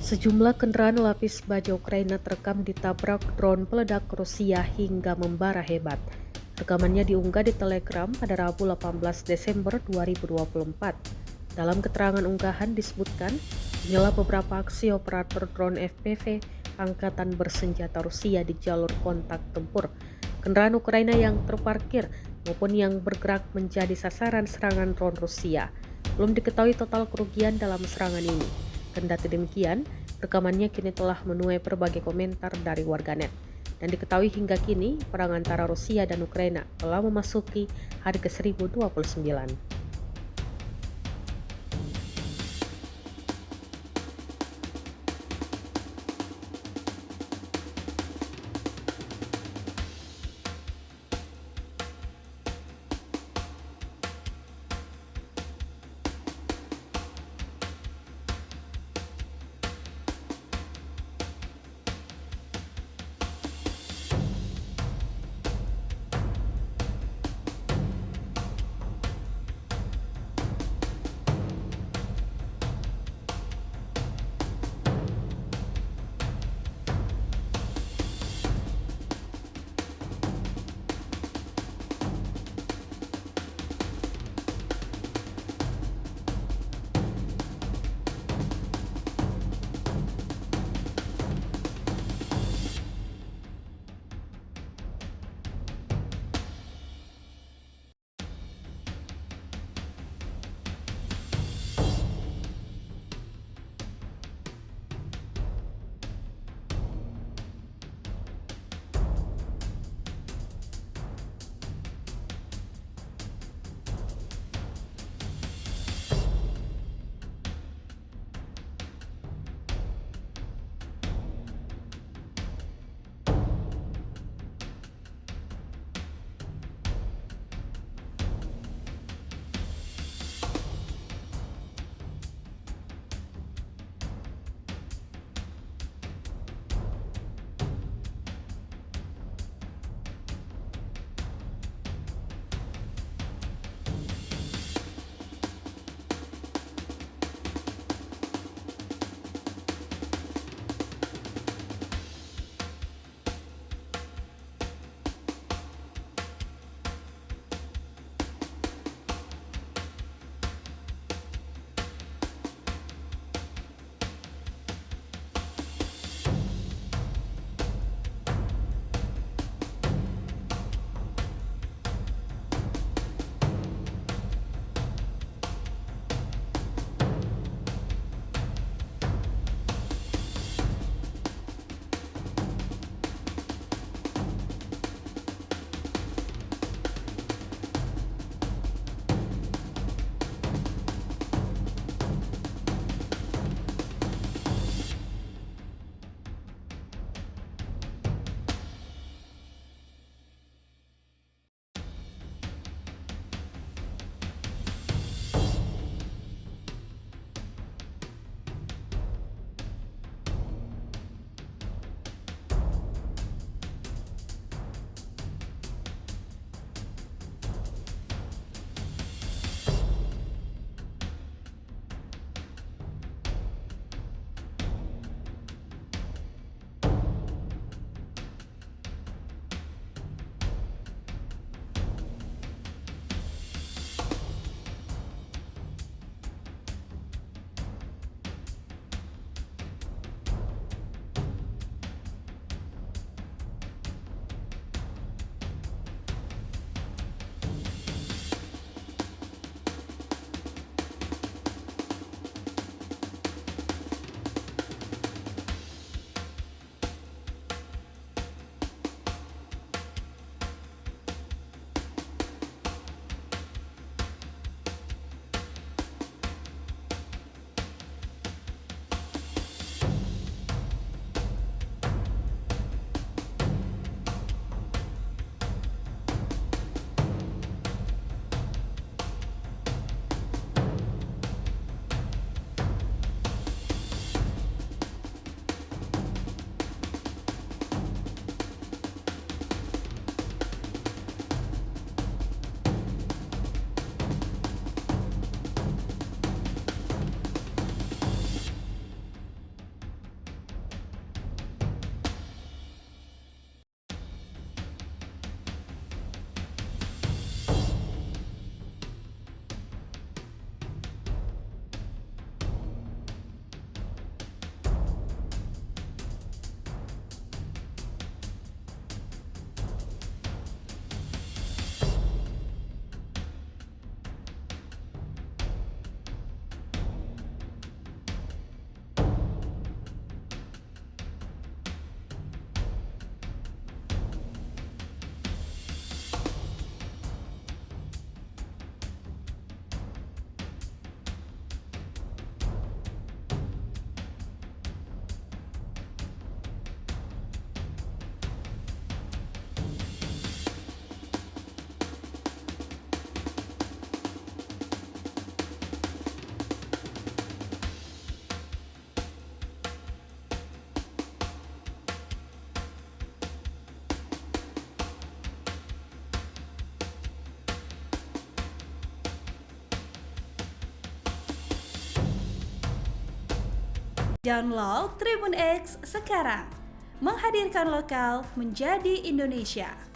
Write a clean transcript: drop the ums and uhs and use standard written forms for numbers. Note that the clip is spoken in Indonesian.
Sejumlah kendaraan lapis baja Ukraina terekam ditabrak drone peledak Rusia hingga membara hebat. Rekamannya diunggah di Telegram pada Rabu 18 Desember 2024. Dalam keterangan unggahan disebutkan, inilah beberapa aksi operator drone FPV angkatan bersenjata Rusia di jalur kontak tempur. Kendaraan Ukraina yang terparkir maupun yang bergerak menjadi sasaran serangan drone Rusia. Belum diketahui total kerugian dalam serangan ini. Kendati demikian, rekamannya kini telah menuai berbagai komentar dari warganet. Dan diketahui hingga kini, perang antara Rusia dan Ukraina telah memasuki hari ke-1029. Download Tribun X sekarang. Menghadirkan lokal menjadi Indonesia.